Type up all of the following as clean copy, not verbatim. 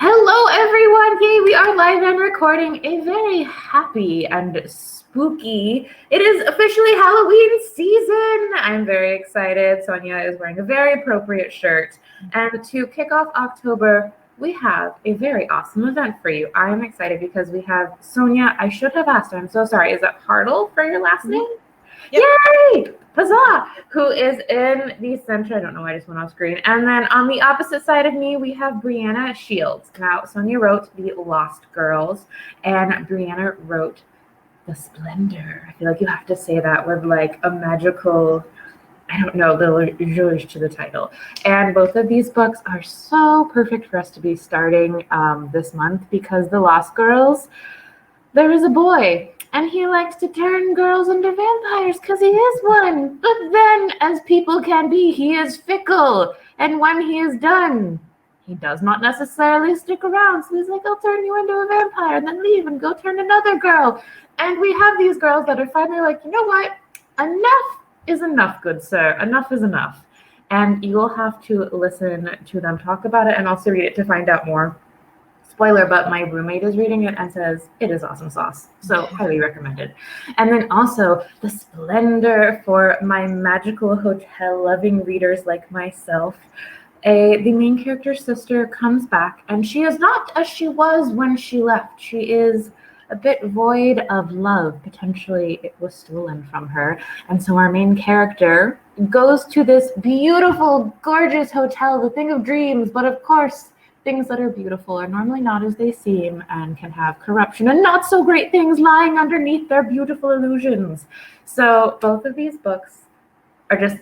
Hello, everyone. Yay, we are live and recording a very happy and spooky. It is officially Halloween season. I'm very excited. Sonia is wearing a very appropriate shirt. And to kick off October, we have a very awesome event for you. I am excited because we have Sonia. I should have asked. I'm so sorry. Is it Hartl for your last name? Yep. Yay! Huzzah! Who is in the center. I don't know why I just went off screen. And then on the opposite side of me, we have Breeana Shields. Now, Sonia wrote The Lost Girls, and Breeana wrote The Splendor. I feel like you have to say that with like a magical, I don't know, little zhuzh to the title. And both of these books are so perfect for us to be starting this month because The Lost Girls, there is a boy. And he likes to turn girls into vampires because he is one. But then, as people can be, he is fickle. And when he is done, he does not necessarily stick around. So he's like, I'll turn you into a vampire and then leave and go turn another girl. And we have these girls that are finally like, you know what? Enough is enough, good sir. Enough is enough. And you will have to listen to them talk about it and also read it to find out more. Spoiler, but my roommate is reading it and says it is awesome sauce. So highly recommended. And then also The Splendor for my magical hotel loving readers like myself. The main character's sister comes back and she is not as she was when she left. She is a bit void of love. Potentially it was stolen from her. And so our main character goes to this beautiful, gorgeous hotel, the thing of dreams, but of course, things that are beautiful are normally not as they seem and can have corruption and not so great things lying underneath their beautiful illusions. So both of these books are just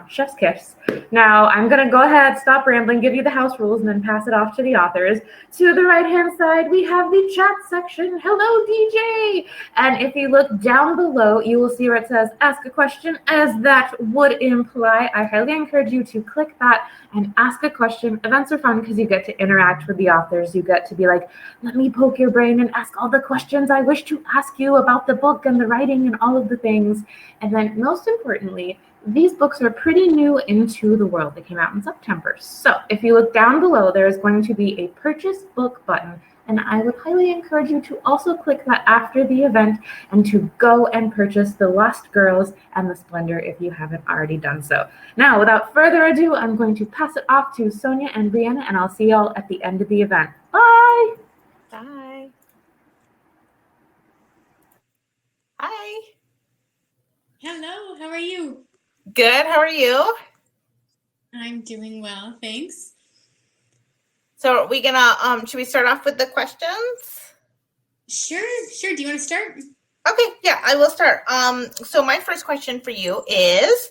chef's kiss. Now I'm going to go ahead, stop rambling, give you the house rules, and then pass it off to the authors. To the right-hand side, we have the chat section. Hello, DJ! And if you look down below, you will see where it says ask a question, as that would imply. I highly encourage you to click that and ask a question. Events are fun because you get to interact with the authors. You get to be like, let me poke your brain and ask all the questions I wish to ask you about the book and the writing and all of the things. And then most importantly, these books are pretty new into the world. They came out in September. So if you look down below, there is going to be a purchase book button. And I would highly encourage you to also click that after the event and to go and purchase The Lost Girls and The Splendor if you haven't already done so. Now, without further ado, I'm going to pass it off to Sonia and Breeana, and I'll see y'all at the end of the event. Bye! Bye. Hi. Hello, how are you? Good. How are you? I'm doing well, thanks. So are we gonna should we start off with the questions? Sure. Do you want to start? Okay, yeah, I will start. So my first question for you is,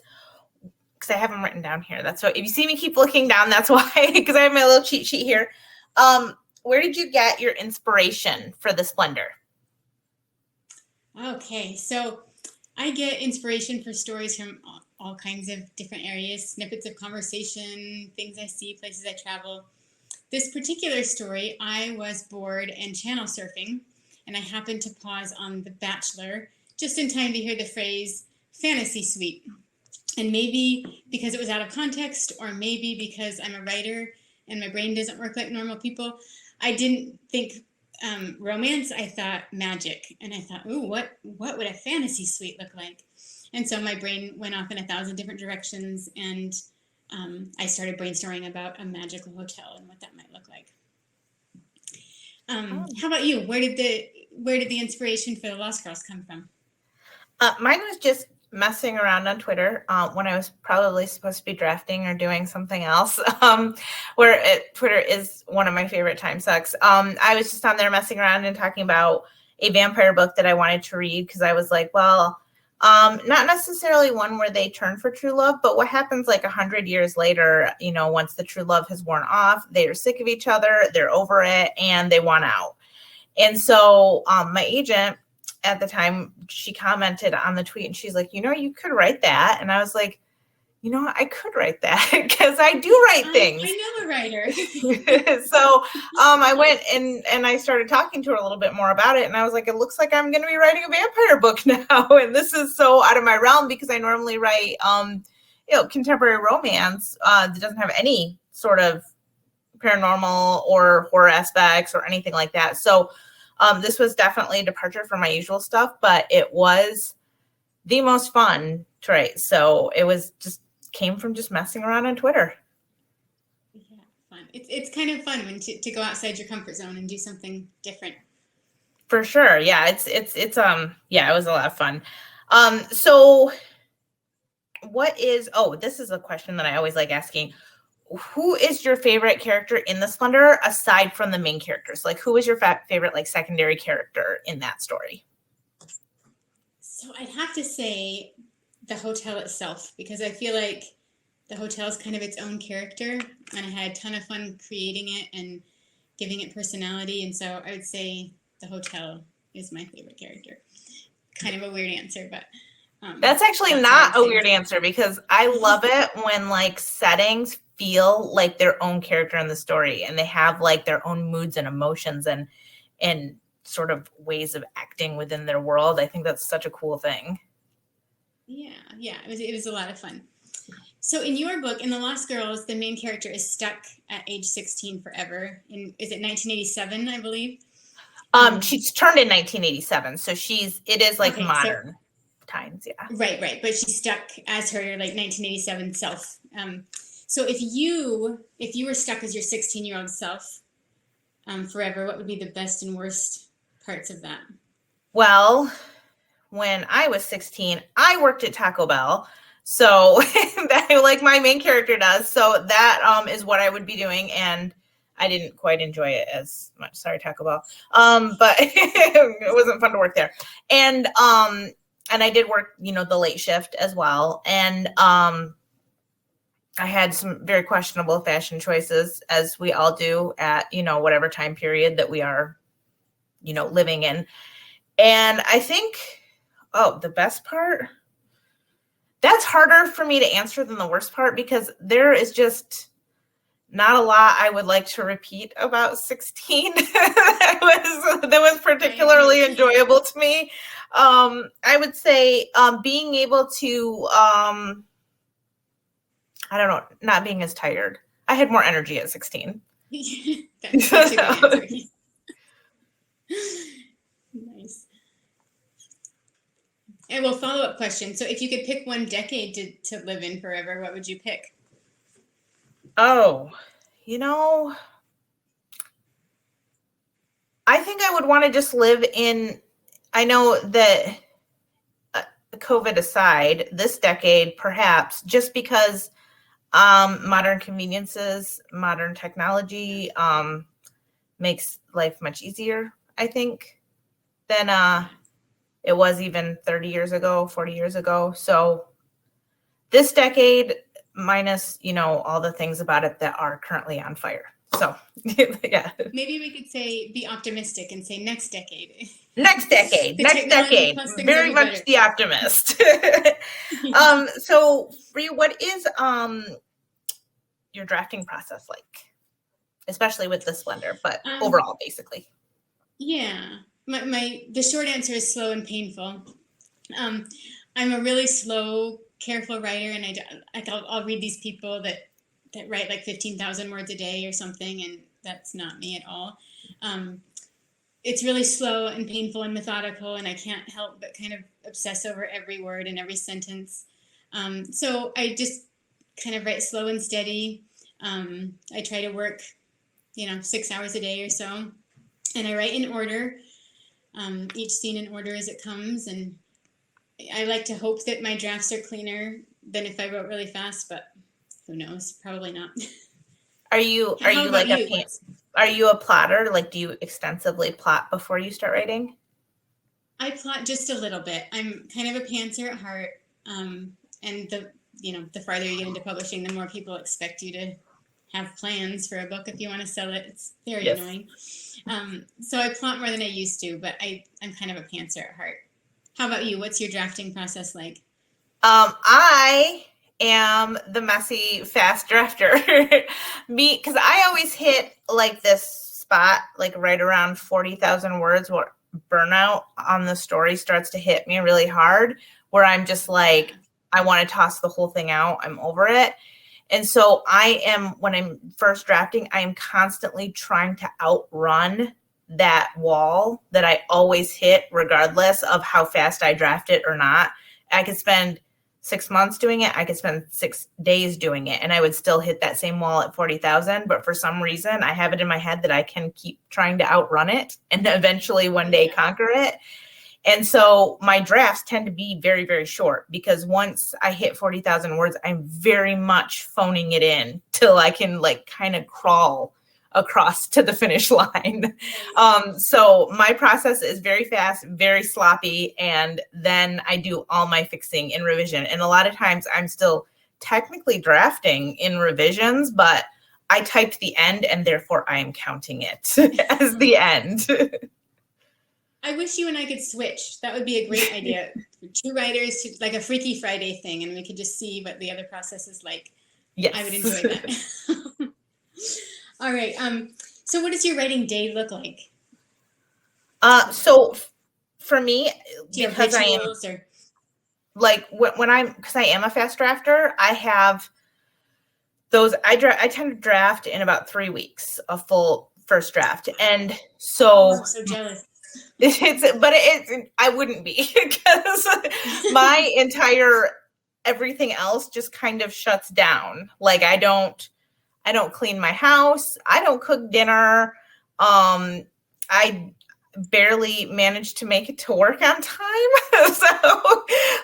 because I have them written down here. That's why if you see me keep looking down, that's why, because I have my little cheat sheet here. Where did you get your inspiration for The Splendor? Okay, so I get inspiration for stories from all kinds of different areas, snippets of conversation, things I see, places I travel. This particular story, I was bored and channel surfing, and I happened to pause on The Bachelor just in time to hear the phrase fantasy suite. And maybe because it was out of context, or maybe because I'm a writer and my brain doesn't work like normal people, I didn't think romance. I thought magic, and I thought, ooh, what would a fantasy suite look like? And so my brain went off in 1,000 different directions, and I started brainstorming about a magical hotel and what that might look like. How about you? Where did the inspiration for The Lost Girls come from? Mine was just messing around on Twitter when I was probably supposed to be drafting or doing something else. Twitter is one of my favorite time sucks. I was just on there messing around and talking about a vampire book that I wanted to read because I was like, well, not necessarily one where they turn for true love, but what happens like 100 years later, once the true love has worn off, they're sick of each other, they're over it, and they want out. And so my agent at the time, she commented on the tweet and she's like, you could write that. And I was like, I could write that because I do write things. I know a writer. So I went and I started talking to her a little bit more about it. And I was like, it looks like I'm going to be writing a vampire book now. And this is so out of my realm because I normally write, contemporary romance that doesn't have any sort of paranormal or horror aspects or anything like that. So this was definitely a departure from my usual stuff, but it was the most fun to write. So it was just came from just messing around on Twitter. Yeah, fun. It's kind of fun when to go outside your comfort zone and do something different. For sure. Yeah, it's it was a lot of fun. So what is, this is a question that I always like asking. Who is your favorite character in the Splendor aside from the main characters? Like, who is your favorite, like, secondary character in that story? So I'd have to say the hotel itself, because I feel like the hotel is kind of its own character, and I had a ton of fun creating it and giving it personality. And so I would say the hotel is my favorite character. Kind of a weird answer, but that's actually not a weird answer, because I love it when, like, settings feel like their own character in the story, and they have, like, their own moods and emotions and sort of ways of acting within their world. I think that's such a cool thing. Yeah, it was a lot of fun. So in your book, in The Lost Girls, the main character is stuck at age 16 forever. Is it 1987, I believe? She's turned in 1987, so it is like modern times, yeah. Right. But she's stuck as her, like, 1987 self. So if you were stuck as your 16-year-old self forever, what would be the best and worst parts of that? Well, when I was 16, I worked at Taco Bell. So that, like my main character does. So that is what I would be doing. And I didn't quite enjoy it as much. Sorry, Taco Bell. But it wasn't fun to work there. And I did work, the late shift as well. And I had some very questionable fashion choices, as we all do at, whatever time period that we are, living in. And I think, the best part, that's harder for me to answer than the worst part, because there is just not a lot I would like to repeat about 16 that was particularly enjoyable to me. I would say being able to, I don't know, not being as tired. I had more energy at 16. That's a good answer. Nice. And well, follow-up question. So if you could pick one decade to live in forever, what would you pick? I think I would want to just live in, I know that COVID aside, this decade, perhaps, just because modern conveniences, modern technology makes life much easier, I think, than it was even 30 years ago, 40 years ago. So this decade, minus, all the things about it that are currently on fire. So, yeah. Maybe we could say, be optimistic and say next decade. Next decade. Very much better. The optimist. So, Bree, what is your drafting process like? Especially with the Splendor, but overall, basically. Yeah. The short answer is slow and painful. I'm a really slow, careful writer, and I'll read these people that write like 15,000 words a day or something, and that's not me at all. It's really slow and painful and methodical, and I can't help but kind of obsess over every word and every sentence. So I just kind of write slow and steady. I try to work, 6 hours a day or so, and I write in order, each scene in order as it comes, and I like to hope that my drafts are cleaner than if I wrote really fast, but who knows? Probably not. Are you a plotter? Like, do you extensively plot before you start writing? I plot just a little bit. I'm kind of a pantser at heart. And the farther you get into publishing, the more people expect you to have plans for a book if you want to sell it. It's very annoying. So I plot more than I used to, but I'm kind of a pantser at heart. How about you? What's your drafting process like? I am the messy, fast drafter. Because I always hit like this spot, like right around 40,000 words, where burnout on the story starts to hit me really hard, where I'm just like, I want to toss the whole thing out. I'm over it. And so when I'm first drafting, I am constantly trying to outrun that wall that I always hit regardless of how fast I draft it or not. I could spend 6 months doing it. I could spend 6 days doing it and I would still hit that same wall at 40,000. But for some reason, I have it in my head that I can keep trying to outrun it and eventually one day conquer it. And so my drafts tend to be very, very short because once I hit 40,000 words, I'm very much phoning it in till I can like kind of crawl across to the finish line. So my process is very fast, very sloppy, and then I do all my fixing in revision. And a lot of times I'm still technically drafting in revisions, but I typed the end and therefore I am counting it as the end. I wish you and I could switch. That would be a great idea. Two writers, like a Freaky Friday thing, and we could just see what the other process is like. Yes. I would enjoy that. All right. So what does your writing day look like? So for me, because I am like because I am a fast drafter, I have those. I tend to draft in about 3 weeks, a full first draft, and so I'm so jealous. I wouldn't be because my entire everything else just kind of shuts down. Like I don't clean my house. I don't cook dinner. I barely manage to make it to work on time. So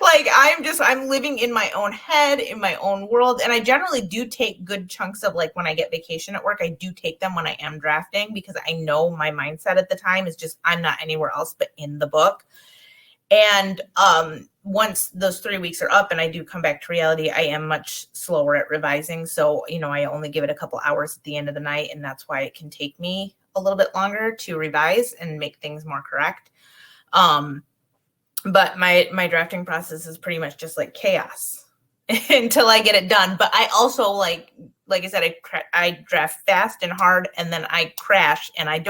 like I'm living in my own head, in my own world. And I generally do take good chunks of like when I get vacation at work, I do take them when I am drafting because I know my mindset at the time is just I'm not anywhere else but in the book. And once those 3 weeks are up and I do come back to reality, I am much slower at revising. So, I only give it a couple hours at the end of the night. And that's why it can take me a little bit longer to revise and make things more correct. But my drafting process is pretty much just like chaos until I get it done. But I also like I said, I draft fast and hard and then I crash and I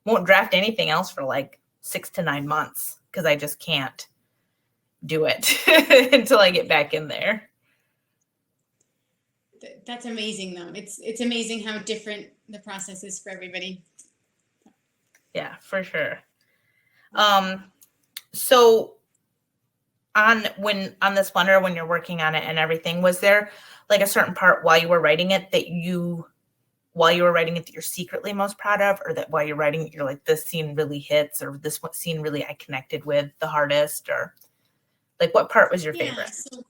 won't draft anything else for like 6 to 9 months. Because I just can't do it until I get back in there. That's amazing, though. It's amazing how different the process is for everybody. Yeah, for sure. So on the Splendor, when you're working on it and everything, was there like a certain part while you were writing it that you're secretly most proud of, or that while you're writing it, you're like, this scene really hits, or this scene really I connected with the hardest, or like what part was your favorite? So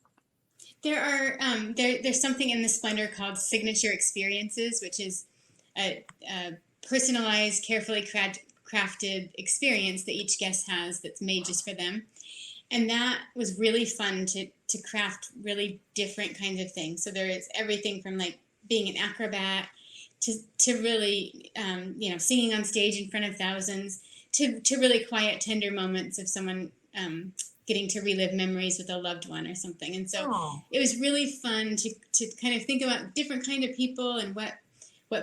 there are there's something in the Splendor called signature experiences, which is a personalized, carefully crafted experience that each guest has that's made just for them. And that was really fun to craft really different kinds of things. So there is everything from like being an acrobat to really, singing on stage in front of thousands, to really quiet, tender moments of someone getting to relive memories with a loved one or something. And so It was really fun to kind of think about different kind of people and what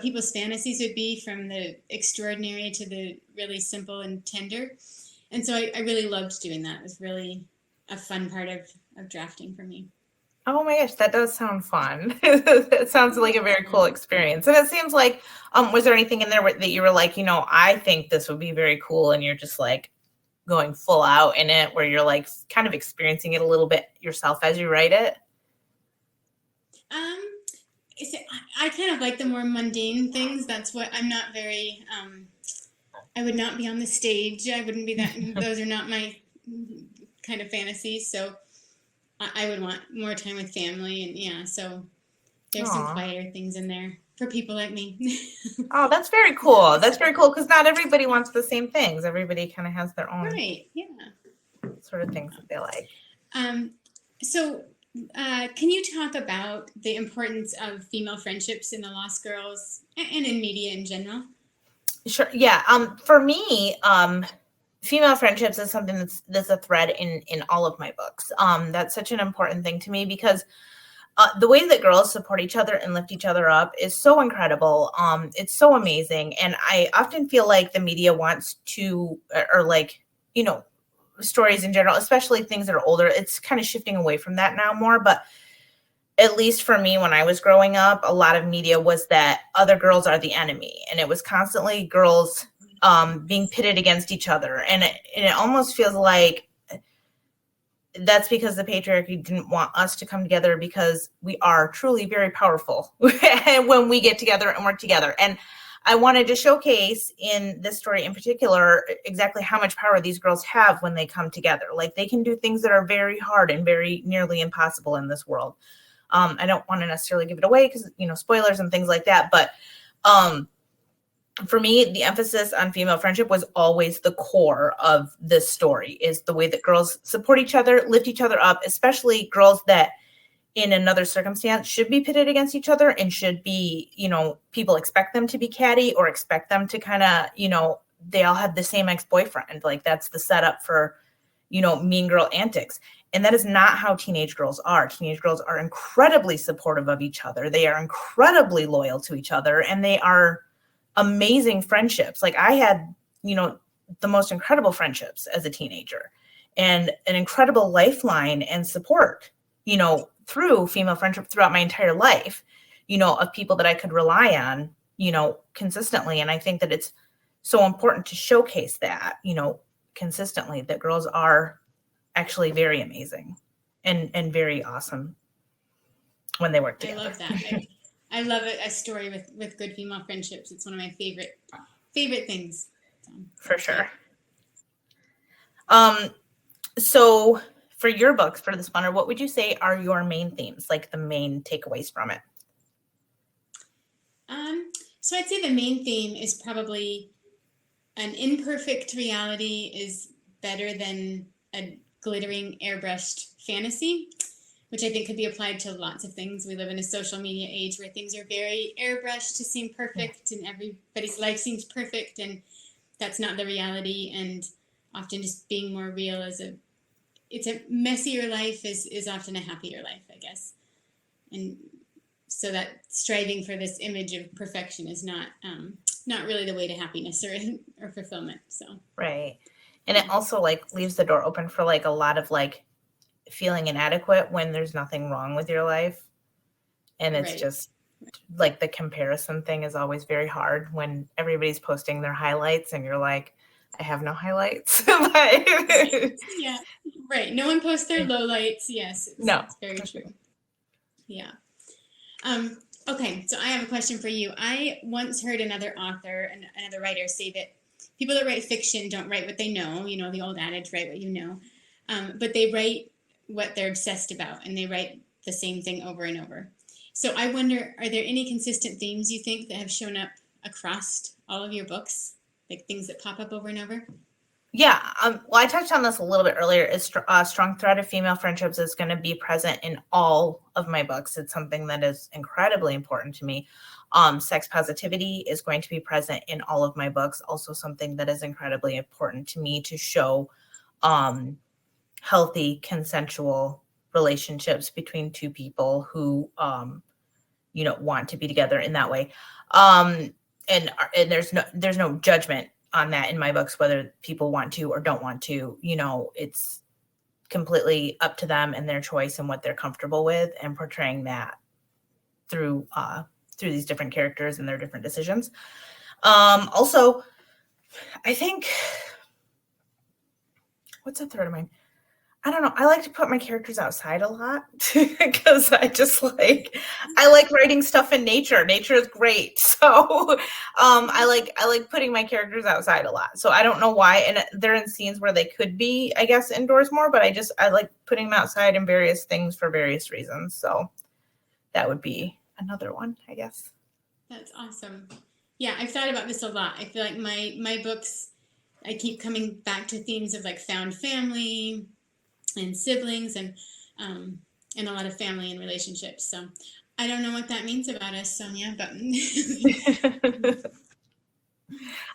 people's fantasies would be, from the extraordinary to the really simple and tender. And so I really loved doing that. It was really a fun part of drafting for me. Oh my gosh, that does sound fun. It sounds like a very cool experience. And it seems like, was there anything in there that you were like, I think this would be very cool, and you're just like going full out in it, where you're like kind of experiencing it a little bit yourself as you write it? I kind of like the more mundane things. That's what I'm not very, I would not be on the stage. I wouldn't be that, those are not my kind of fantasies. So I would want more time with family, and so there's some quieter things in there for people like me. Oh, that's very cool. That's very cool, because not everybody wants the same things. Everybody kind of has their own sort of things that they like. So can you talk about the importance of female friendships in The Lost Girls and in media in general? Sure. Yeah. For me, female friendships is something that's a thread in all of my books. That's such an important thing to me, because the way that girls support each other and lift each other up is so incredible. It's so amazing. And I often feel like the media wants to, or like, stories in general, especially things that are older, it's kind of shifting away from that now more. But at least for me, when I was growing up, a lot of media was that other girls are the enemy, and it was constantly girls being pitted against each other. And it almost feels like that's because the patriarchy didn't want us to come together, because we are truly very powerful when we get together and work together. And I wanted to showcase in this story in particular exactly how much power these girls have when they come together. Like, they can do things that are very hard and very nearly impossible in this world. I don't want to necessarily give it away because, spoilers and things like that. But for me, the emphasis on female friendship was always the core of this story, is the way that girls support each other, lift each other up, especially girls that in another circumstance should be pitted against each other and should be, people expect them to be catty or expect them to kind of, they all have the same ex-boyfriend. Like, that's the setup for, mean girl antics. And that is not how teenage girls are. Teenage girls are incredibly supportive of each other. They are incredibly loyal to each other, and they are amazing friendships. Like, I had, the most incredible friendships as a teenager, and an incredible lifeline and support, through female friendship throughout my entire life, of people that I could rely on, consistently. And I think that it's so important to showcase that, consistently, that girls are actually very amazing and very awesome when they work together. I love that. I love a story with good female friendships. It's one of my favorite things. So, for sure. So for your books, for this one, what would you say are your main themes, like the main takeaways from it? So I'd say the main theme is probably an imperfect reality is better than a glittering airbrushed fantasy, which I think could be applied to lots of things. We live in a social media age where things are very airbrushed to seem perfect, and everybody's life seems perfect, and that's not the reality. And often just being more real it's a messier life is often a happier life, I guess. And so that striving for this image of perfection is not really the way to happiness or fulfillment. So right. And it also leaves the door open for a lot of feeling inadequate when there's nothing wrong with your life. And it's just the comparison thing is always very hard when everybody's posting their highlights and you're like, I have no highlights. Yeah, right. No one posts their lowlights. Yes, it's very true. Yeah. Okay, so I have a question for you. I once heard another author and another writer say that people that write fiction don't write what they know, the old adage, write what you know, but they write what they're obsessed about, and they write the same thing over and over. So I wonder, are there any consistent themes you think that have shown up across all of your books, like things that pop up over and over? Yeah. Well, I touched on this a little bit earlier. Is strong thread of female friendships is going to be present in all of my books. It's something that is incredibly important to me. Sex positivity is going to be present in all of my books. Also something that is incredibly important to me to show healthy, consensual relationships between two people who, want to be together in that way. And there's no judgment on that in my books, whether people want to or don't want to. It's completely up to them and their choice and what they're comfortable with, and portraying that through these different characters and their different decisions. Also, I think, what's a third of mine? I don't know. I like to put my characters outside a lot because I like writing stuff in nature. Nature is great. So I like putting my characters outside a lot. So I don't know why. And they're in scenes where they could be, I guess, indoors more, but I like putting them outside in various things for various reasons. So that would be another one, I guess. That's awesome. Yeah, I've thought about this a lot. I feel like my books, I keep coming back to themes of found family and siblings and a lot of family and relationships. So I don't know what that means about us, Sonia, but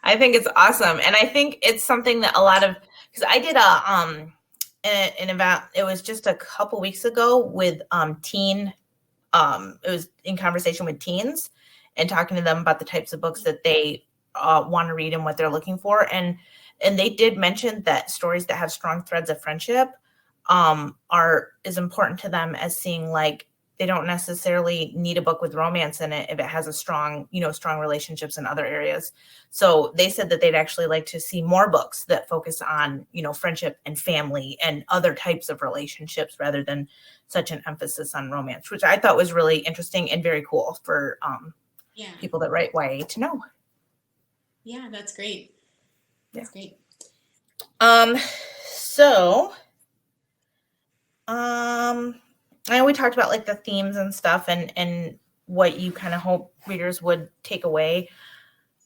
I think it's awesome. And I think it's something that because I did an event, it was just a couple weeks ago with it was in conversation with teens and talking to them about the types of books that they want to read and what they're looking for. And they did mention that stories that have strong threads of friendship is important to them as seeing they don't necessarily need a book with romance in it if it has a strong, strong relationships in other areas. So they said that they'd actually like to see more books that focus on, friendship and family and other types of relationships rather than such an emphasis on romance, which I thought was really interesting and very cool for people that write YA to know. Yeah, that's great. That's great. So, I know we talked about like the themes and stuff and what you kind of hope readers would take away.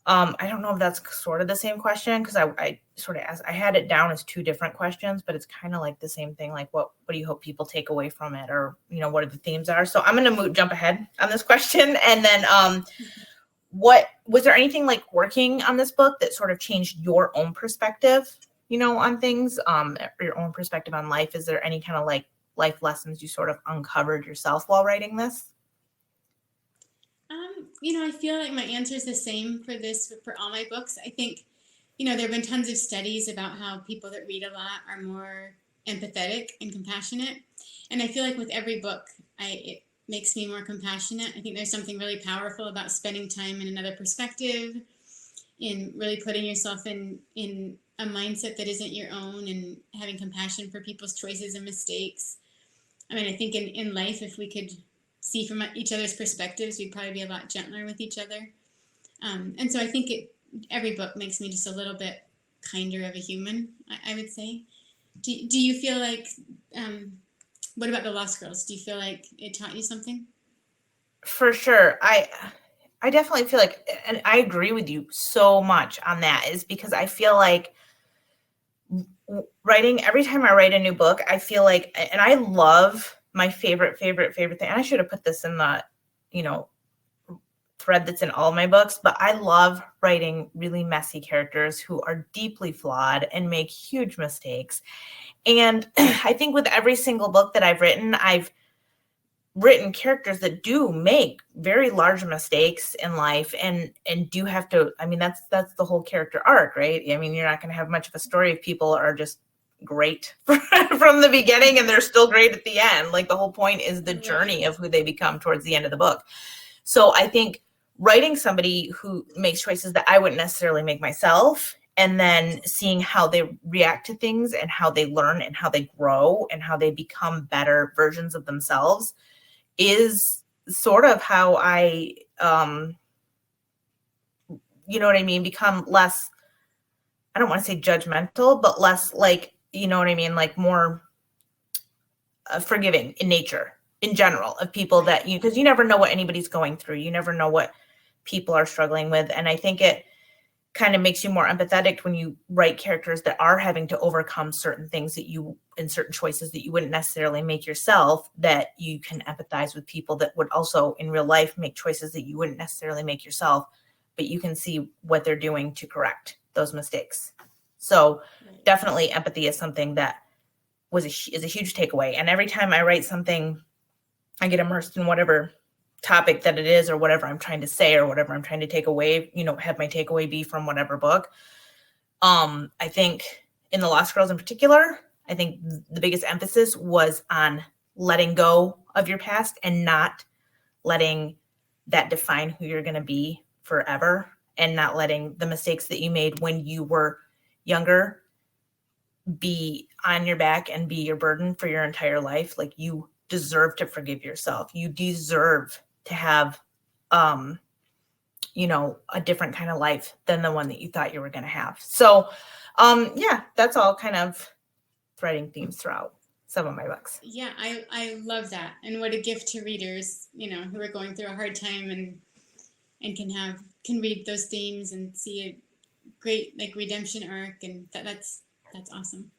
I don't know if that's sort of the same question because I sort of asked, I had it down as two different questions, but it's kind of like the same thing. Like what do you hope people take away from it, or what are the themes are? So I'm gonna jump ahead on this question, and then what was there anything like working on this book that sort of changed your own perspective, on things, or your own perspective on life? Is there any kind of like life lessons you sort of uncovered yourself while writing this? I feel like my answer is the same for all my books. I think, there have been tons of studies about how people that read a lot are more empathetic and compassionate. And I feel like with every book, it makes me more compassionate. I think there's something really powerful about spending time in another perspective, in really putting yourself in a mindset that isn't your own, and having compassion for people's choices and mistakes. I mean, I think in life, if we could see from each other's perspectives, we'd probably be a lot gentler with each other. And so I think every book makes me just a little bit kinder of a human, I would say. Do you feel like, what about The Lost Girls? Do you feel like it taught you something? For sure. I definitely feel like, and I agree with you so much on that, is because I feel like every time I write a new book, I feel like, and I love my favorite thing. And I should have put this in the, thread that's in all my books, but I love writing really messy characters who are deeply flawed and make huge mistakes. And I think with every single book that I've written characters that do make very large mistakes in life and do have to, I mean, that's the whole character arc, right? I mean, you're not going to have much of a story if people are just great from the beginning and they're still great at the end. Like the whole point is the journey of who they become towards the end of the book. So I think writing somebody who makes choices that I wouldn't necessarily make myself, and then seeing how they react to things and how they learn and how they grow and how they become better versions of themselves is sort of how I, become less, I don't want to say judgmental, but less like, like more forgiving in nature, in general, of people that because you never know what anybody's going through. You never know what people are struggling with. And I think it kind of makes you more empathetic when you write characters that are having to overcome certain things and certain choices that you wouldn't necessarily make yourself, that you can empathize with people that would also in real life make choices that you wouldn't necessarily make yourself, but you can see what they're doing to correct those mistakes. So definitely empathy is something that is a huge takeaway. And every time I write something, I get immersed in whatever topic that it is, or whatever I'm trying to say, or whatever I'm trying to take away, have my takeaway be from whatever book. I think in The Lost Girls in particular, I think the biggest emphasis was on letting go of your past and not letting that define who you're going to be forever, and not letting the mistakes that you made when you were younger be on your back and be your burden for your entire life. Like, you deserve to forgive yourself. You deserve to have, a different kind of life than the one that you thought you were going to have. So, that's all kind of threading themes throughout some of my books. Yeah, I love that. And what a gift to readers, who are going through a hard time and can read those themes and see a great redemption arc, and that's awesome.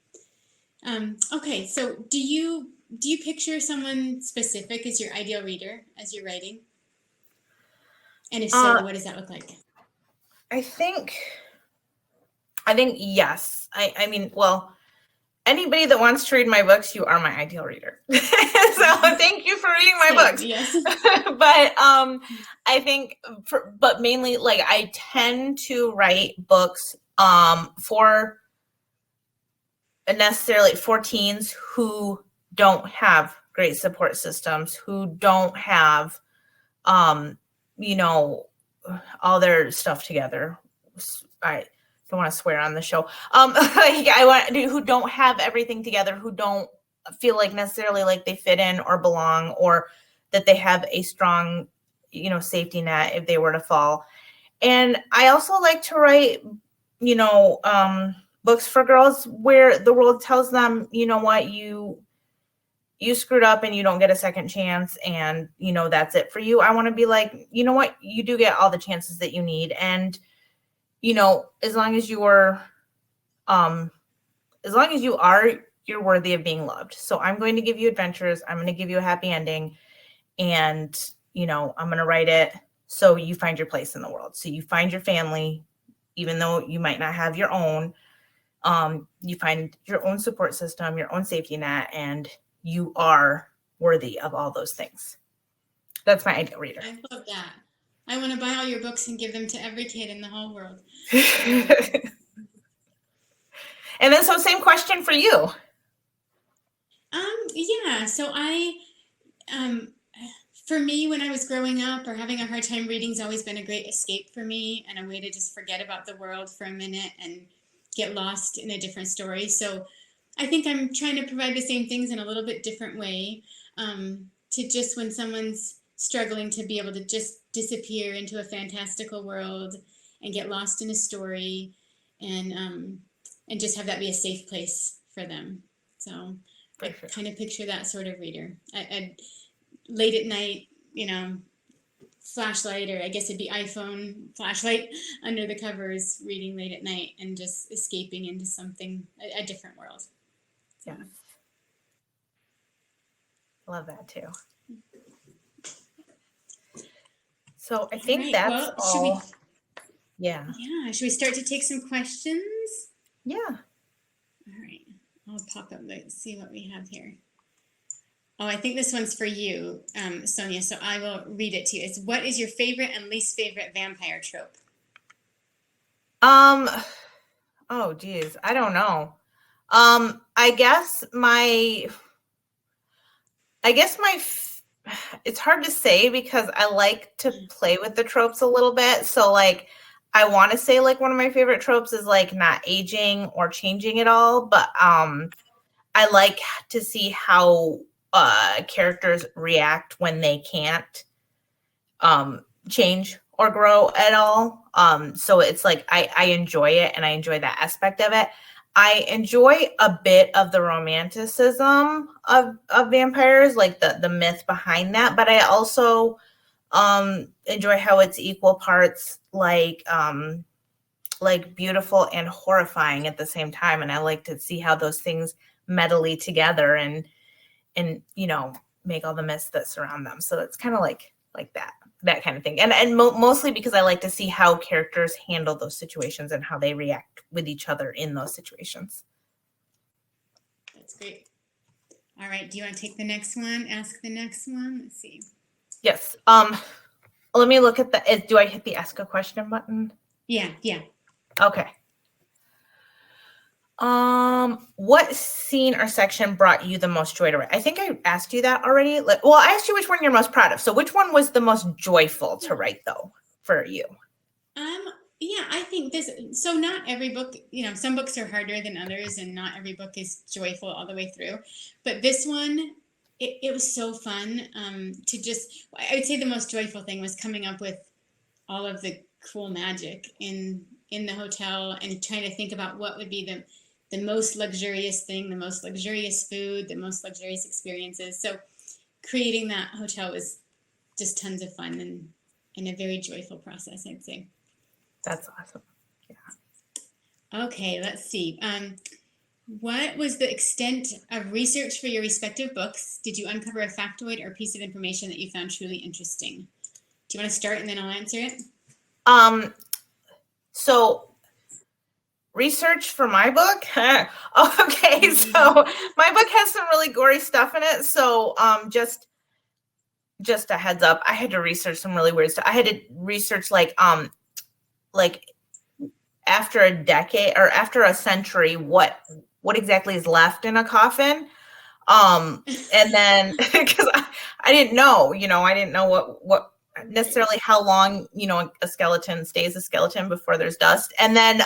Okay, so do you picture someone specific as your ideal reader as you're writing? And if so, what does that look like? I think yes. I mean, well, anybody that wants to read my books, you are my ideal reader. So thank you for reading my books. Yes. But I think, but mainly, like, I tend to write books for teens who don't have great support systems, who don't have, you know, all their stuff together. I don't want to swear on the show. Who don't have everything together, who don't feel like necessarily like they fit in or belong, or that they have a strong, you know, safety net if they were to fall. And I also like to write, you know, books for girls where the world tells them, you know what, you screwed up and you don't get a second chance, and, you know, that's it for you. I want to be like, you know what, you do get all the chances that you need. And, you know, as long as you are, you're worthy of being loved. So I'm going to give you adventures. I'm going to give you a happy ending. And, you know, I'm going to write it so you find your place in the world. So you find your family, even though you might not have your own. You find your own support system, your own safety net, and you are worthy of all those things. That's my ideal reader. I love that. I want to buy all your books and give them to every kid in the whole world. And then, so same question for you. Yeah. So for me, when I was growing up or having a hard time, reading's always been a great escape for me and a way to just forget about the world for a minute and get lost in a different story. So I think I'm trying to provide the same things in a little bit different way, to just, when someone's struggling, to be able to just disappear into a fantastical world and get lost in a story, and just have that be a safe place for them. So I kind of picture that sort of reader. I late at night, you know, flashlight, or I guess it'd be iPhone flashlight under the covers, reading late at night and just escaping into something, a different world. Yeah. Love that too. So I think that's all. Yeah. Should we start to take some questions? Yeah. All right. I'll pop up, let's see what we have here. Oh, I think this one's for you, Sonia, so I will read it to you. It's, what is your favorite and least favorite vampire trope? Oh geez, I don't know. I guess it's hard to say because I like to play with the tropes a little bit. So like, I want to say like one of my favorite tropes is like not aging or changing at all, but I like to see how characters react when they can't change or grow at all. So it's like I enjoy it, and I enjoy that aspect of it. I enjoy a bit of the romanticism of vampires, like the myth behind that, but I also enjoy how it's equal parts like beautiful and horrifying at the same time. And I like to see how those things medley together and you know, make all the myths that surround them. So it's kind of like that kind of thing. And mostly because I like to see how characters handle those situations and how they react with each other in those situations. That's great. All right. Do you want to take the next one? Ask the next one? Let's see. Yes. Let me look at do I hit the ask a question button? Yeah. Okay. What scene or section brought you the most joy to write? I think I asked you that already. Well, I asked you which one you're most proud of. So which one was the most joyful to write though for you? Yeah, I think so not every book, you know, some books are harder than others and not every book is joyful all the way through. But this one, it was so fun to just, I would say the most joyful thing was coming up with all of the cool magic in the hotel and trying to think about what would be the most luxurious thing, the most luxurious food, the most luxurious experiences. So creating that hotel was just tons of fun and a very joyful process, I'd say. That's awesome. Yeah. Okay, let's see. What was the extent of research for your respective books? Did you uncover a factoid or piece of information that you found truly interesting? Do you want to start and then I'll answer it? So research for my book. Okay, so my book has some really gory stuff in it. So just a heads up, I had to research some really weird stuff. I had to research like after a decade or after a century, what exactly is left in a coffin. And then because I didn't know, I didn't know what necessarily how long, a skeleton stays a skeleton before there's dust. And then,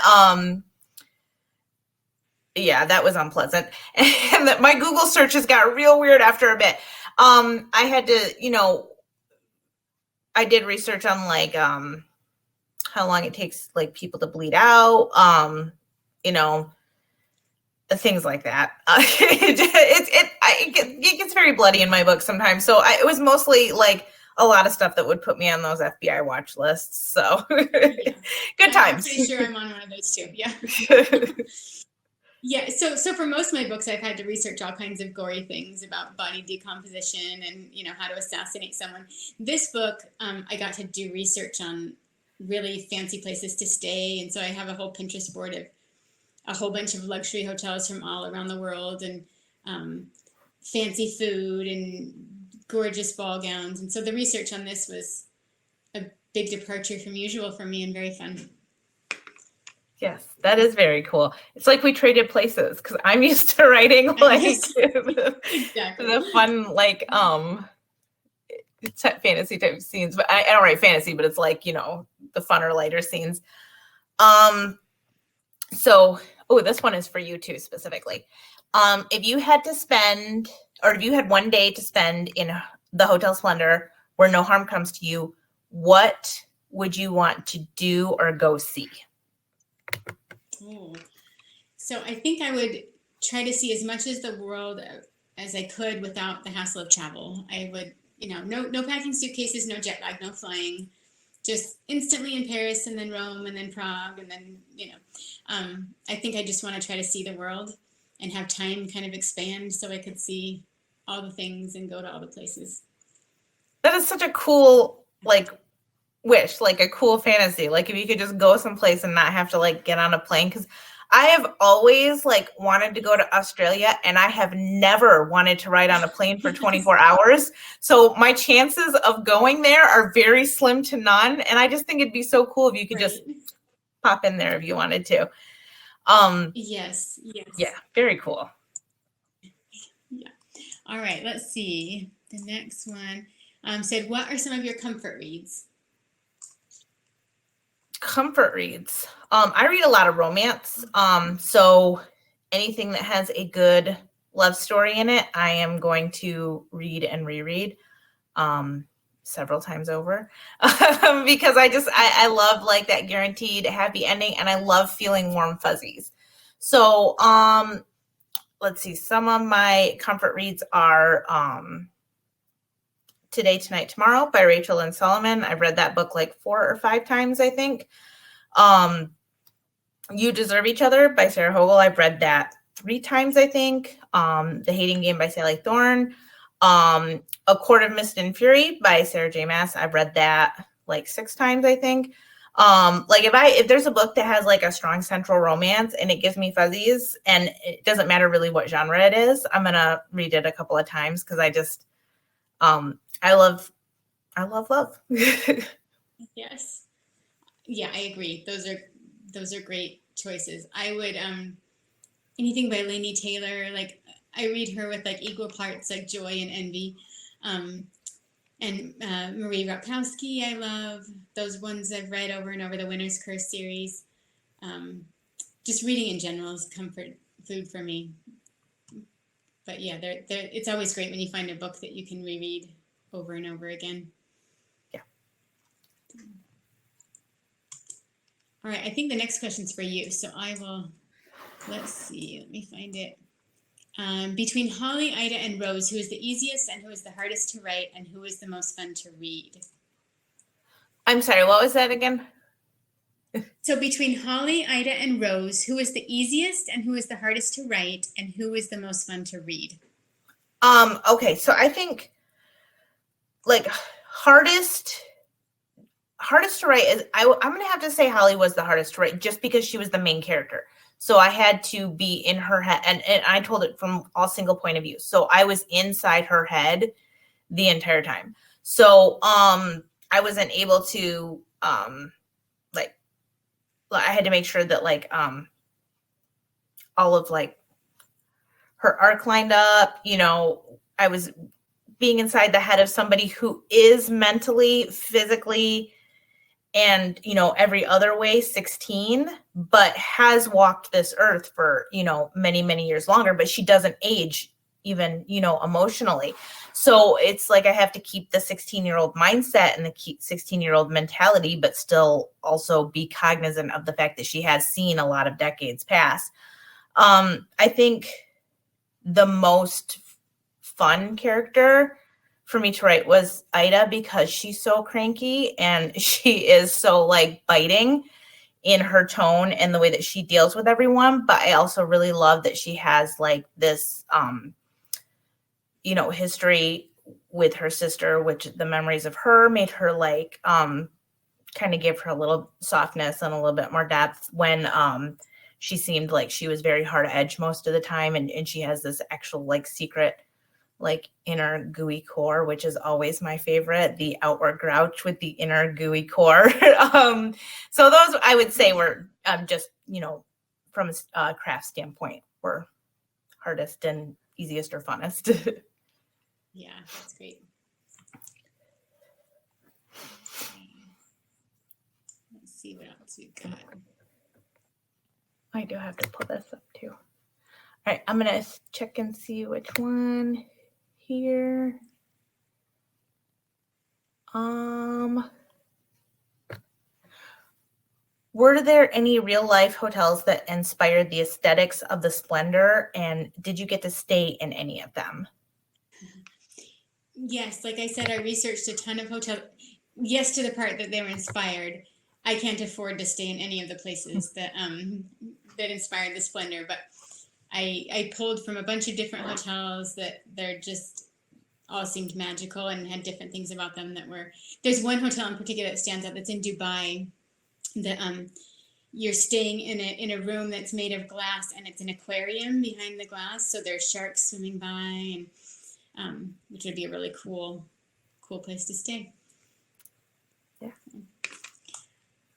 yeah, that was unpleasant. And my Google searches got real weird after a bit. I had to, I did research on like, how long it takes like people to bleed out, things like that. It gets very bloody in my book sometimes. So it was mostly like a lot of stuff that would put me on those FBI watch lists. So good times. I'm pretty sure I'm on one of those too. Yeah. Yeah. So for most of my books, I've had to research all kinds of gory things about body decomposition and, how to assassinate someone. This book, I got to do research on really fancy places to stay. And so I have a whole Pinterest board of a whole bunch of luxury hotels from all around the world and fancy food and gorgeous ball gowns. And so the research on this was a big departure from usual for me and very fun. Yes, that is very cool. It's like we traded places because I'm used to writing like Exactly. the fun, like fantasy type scenes. But I don't write fantasy, but it's like, the funner, lighter scenes. So, this one is for you too, specifically. If you had to spend, or if you had one day to spend in the Hotel Splendor where no harm comes to you, what would you want to do or go see? So I think I would try to see as much as the world as I could without the hassle of travel. I would, no packing suitcases, no jet lag, no flying. Just instantly in Paris and then Rome and then Prague and then, I think I just want to try to see the world and have time kind of expand so I could see all the things and go to all the places. That is such a cool, wish, like a cool fantasy. Like if you could just go someplace and not have to get on a plane. Because I have always wanted to go to Australia and I have never wanted to ride on a plane for 24 hours. So my chances of going there are very slim to none. And I just think it'd be so cool if you could just pop in there if you wanted to. Yes. Yeah, very cool. Yeah. All right, let's see. The next one said, what are some of your comfort reads? Comfort reads. I read a lot of romance. So anything that has a good love story in it, I am going to read and reread several times over because I love that guaranteed happy ending and I love feeling warm fuzzies. So let's see. Some of my comfort reads are Today, Tonight, Tomorrow by Rachel Lynn Solomon. I've read that book 4 or 5 times, I think. You Deserve Each Other by Sarah Hogel. I've read that 3 times, I think. The Hating Game by Sally Thorne. A Court of Mist and Fury by Sarah J. Maas. I've read that 6 times, I think. If there's a book that has a strong central romance and it gives me fuzzies and it doesn't matter really what genre it is, I'm gonna read it a couple of times because I just I love love. Yes. Yeah, I agree. Those are great choices. I would anything by Laini Taylor, I read her with equal parts joy and envy. And Marie Rapkowski, I love. Those ones I've read over and over, the Winter's Curse series. Just reading in general is comfort food for me. But yeah, it's always great when you find a book that you can reread over and over again. Yeah. All right, I think the next question's for you. So let's see, let me find it. Between Holly, Ida, and Rose, who is the easiest and who is the hardest to write and who is the most fun to read? I'm sorry, what was that again? So between Holly, Ida, and Rose, who is the easiest and who is the hardest to write and who is the most fun to read? Okay, so I think hardest to write is I'm gonna have to say Holly was the hardest to write just because she was the main character. So I had to be in her head and I told it from all single point of view. So I was inside her head the entire time. So I wasn't able to I had to make sure that all of her arc lined up. You know, I was being inside the head of somebody who is mentally, physically, and, you know, every other way 16, but has walked this earth for, you know, many, many years longer, but she doesn't age even, you know, emotionally. So it's like I have to keep the 16-year-old mindset and the 16-year-old mentality, but still also be cognizant of the fact that she has seen a lot of decades pass. I think the most fun character for me to write was Ida, because she's so cranky and she is so like biting in her tone and the way that she deals with everyone. But I also really love that she has like this, you know, history with her sister, which the memories of her made her like, kind of give her a little softness and a little bit more depth when, she seemed like she was very hard edge most of the time. And she has this actual like secret, like inner gooey core, which is always my favorite, the outward grouch with the inner gooey core. So those I would say were just, you know, from a craft standpoint, were hardest and easiest or funnest. Yeah, that's great. Let's see what else we've got. I do have to pull this up too. All right, I'm gonna check and see which one here. Were there any real life hotels that inspired the aesthetics of the Splendor, and did you get to stay in any of them? Yes, like I said, I researched a ton of hotels. Yes, to the part that they were inspired. I can't afford to stay in any of the places that inspired the Splendor, but I pulled from a bunch of different hotels that they're just all seemed magical and had different things about them that were. There's one hotel in particular that stands out that's in Dubai. That you're staying in a room that's made of glass, and it's an aquarium behind the glass, so there's sharks swimming by, and which would be a really cool place to stay. Yeah.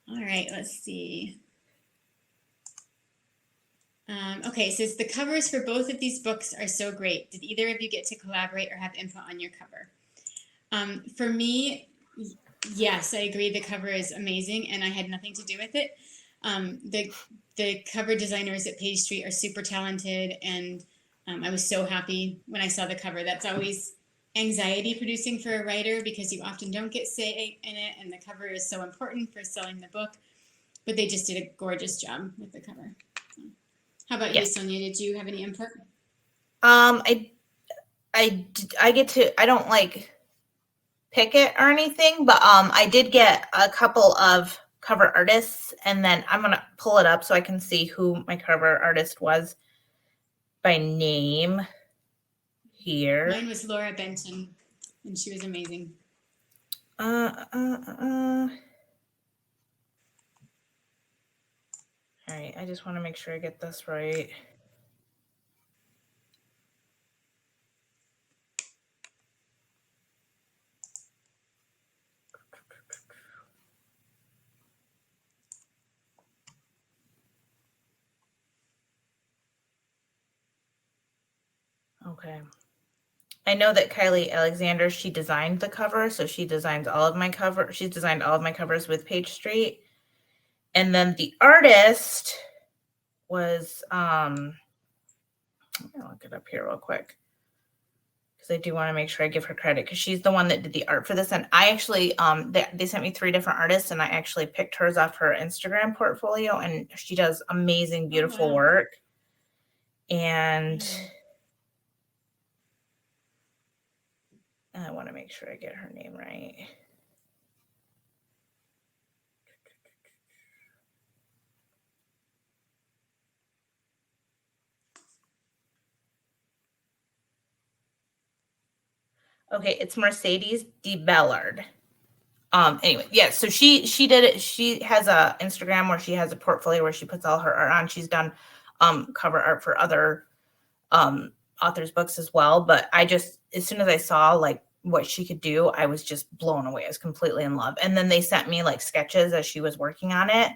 All right, let's see. Okay, so the covers for both of these books are so great. Did either of you get to collaborate or have input on your cover? For me, yes, I agree. The cover is amazing, and I had nothing to do with it. The cover designers at Page Street are super talented, and I was so happy when I saw the cover. That's always anxiety producing for a writer because you often don't get say in it, and the cover is so important for selling the book. But they just did a gorgeous job with the cover. How about you, Sonia? Did you have any input? I get to, I don't like pick it or anything, but I did get a couple of cover artists, and then I'm gonna pull it up so I can see who my cover artist was by name here. Mine was Laura Benton, and she was amazing. All right, I just want to make sure I get this right. Okay. I know that Kylie Alexander, she designed the cover, so she designs all of my cover. She's designed all of my covers with Page Street. And then the artist was, I'm gonna look it up here real quick because I do want to make sure I give her credit because she's the one that did the art for this. And I actually, they sent me 3 different artists, and I actually picked hers off her Instagram portfolio, and she does amazing, beautiful work. And I want to make sure I get her name right. Okay, it's Mercedes de Bellard. Anyway, yeah, so she did it. She has a Instagram where she has a portfolio where she puts all her art on. She's done cover art for other authors' books as well. But I just, as soon as I saw like what she could do, I was just blown away. I was completely in love. And then they sent me like sketches as she was working on it.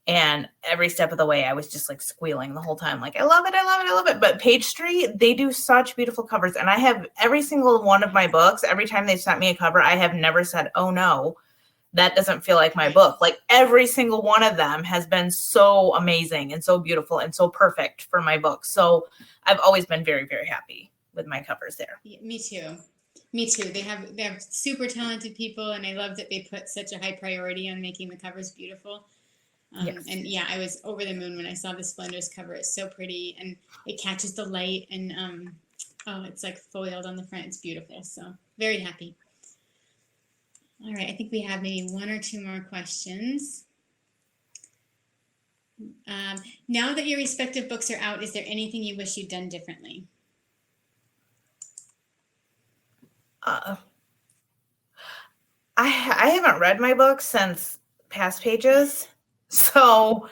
And every step of the way, I was just like squealing the whole time. Like, I love it. I love it. I love it. But Page Street, they do such beautiful covers. And I have every single one of my books, every time they've sent me a cover, I have never said, oh no, that doesn't feel like my book. Like every single one of them has been so amazing and so beautiful and so perfect for my book. So I've always been very, very happy with my covers there. Yeah, me too. Me too. They have super talented people, and I love that they put such a high priority on making the covers beautiful. Yes. And yeah, I was over the moon when I saw the Splendors cover. It's so pretty, and it catches the light, and it's like foiled on the front. It's beautiful. So very happy. All right, I think we have maybe one or two more questions. Now that your respective books are out, is there anything you wish you'd done differently? I haven't read my book since Past Pages. So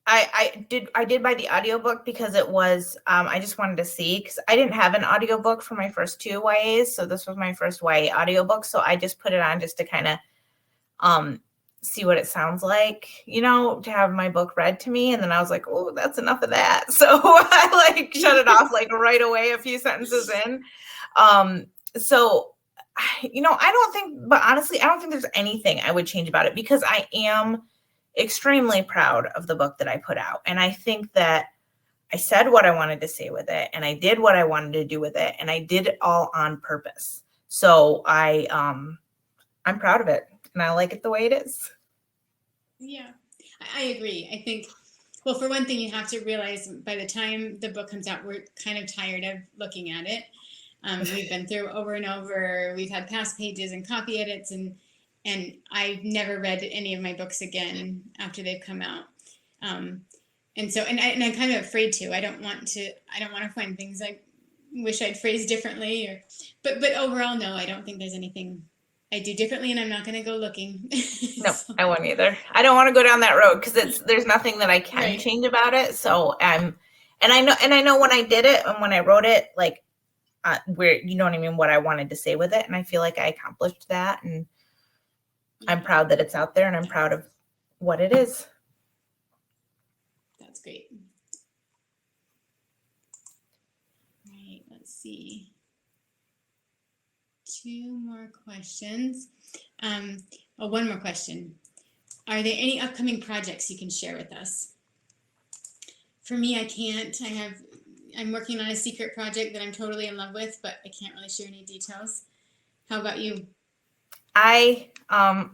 I did buy the audiobook because it was I just wanted to see, because I didn't have an audiobook for my first two YAs, so this was my first YA audiobook, so I just put it on just to kind of see what it sounds like, to have my book read to me. And then I was like, oh, that's enough of that. So I like shut it off like right away, a few sentences in. So I don't think, but honestly, I don't think there's anything I would change about it, because I am extremely proud of the book that I put out. And I think that I said what I wanted to say with it, and I did what I wanted to do with it, and I did it all on purpose. So I'm proud of it, and I like it the way it is. Yeah, I agree. I think, well, for one thing, you have to realize by the time the book comes out, we're kind of tired of looking at it. We've been through over and over. We've had past pages and copy edits, and I've never read any of my books again after they've come out. And so, and I'm kind of afraid to. I don't want to find things I wish I'd phrased differently, but overall, no, I don't think there's anything I do differently, and I'm not going to go looking. No, I won't either. I don't want to go down that road, because there's nothing that I can Right. change about it. So and I know when I did it and when I wrote it, like where, what I wanted to say with it. And I feel like I accomplished that, and I'm proud that it's out there, and I'm proud of what it is. That's great. Right, let's see. Two more questions. One more question. Are there any upcoming projects you can share with us? For me, I can't. I'm working on a secret project that I'm totally in love with, but I can't really share any details. How about you? I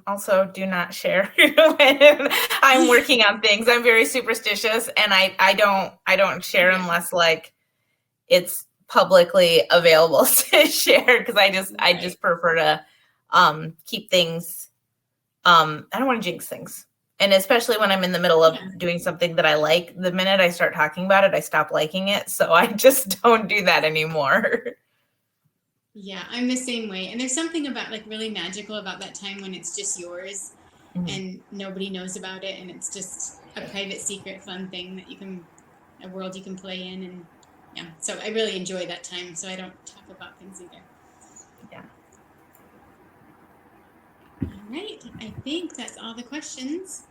also do not share when I'm working on things. I'm very superstitious, and I don't share unless like it's publicly available to share, because I just prefer to keep things. I don't want to jinx things. And especially when I'm in the middle of doing something that I like, the minute I start talking about it, I stop liking it. So I just don't do that anymore. Yeah, I'm the same way. And there's something about like really magical about that time when it's just yours and nobody knows about it. And it's just a private, secret, fun thing that a world you can play in. And yeah, so I really enjoy that time. So I don't talk about things either. Yeah. All right. I think that's all the questions.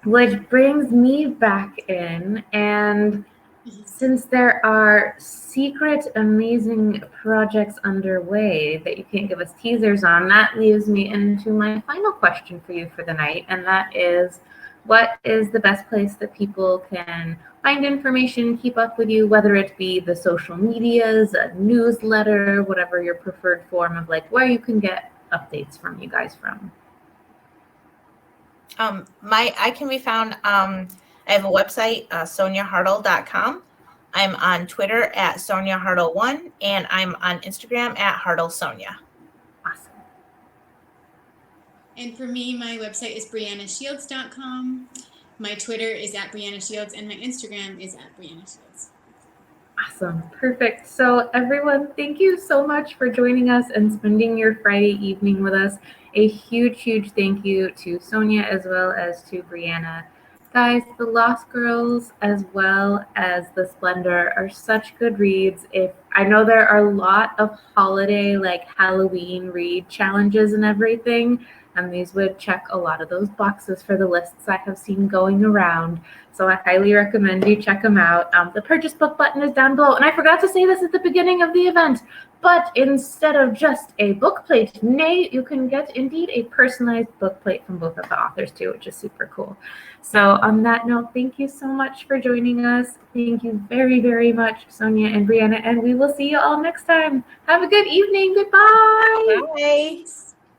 Which brings me back in, and since there are secret, amazing projects underway that you can't give us teasers on, that leaves me into my final question for you for the night, and that is, what is the best place that people can find information, keep up with you, whether it be the social medias, a newsletter, whatever your preferred form of like where you can get updates from you guys from? I can be found, I have a website, soniahartl.com. I'm on Twitter at Sonia Hartl1, and I'm on Instagram at HartlSonia. Awesome. And for me, my website is breeanashields.com. My Twitter is at Breeana Shields, and my Instagram is at Breeana Shields. Awesome. Perfect. So everyone, thank you so much for joining us and spending your Friday evening with us. A huge, huge thank you to Sonia as well as to Breeana. Guys, The Lost Girls as well as The Splendor are such good reads. If I know there are a lot of holiday, like Halloween read challenges and everything, and these would check a lot of those boxes for the lists I have seen going around. So I highly recommend you check them out. The purchase book button is down below. And I forgot to say this at the beginning of the event, but instead of just a book plate, nay, you can get indeed a personalized book plate from both of the authors too, which is super cool. So on that note, thank you so much for joining us. Thank you very, very much, Sonia and Breeana, and we will see you all next time. Have a good evening. Goodbye. Bye.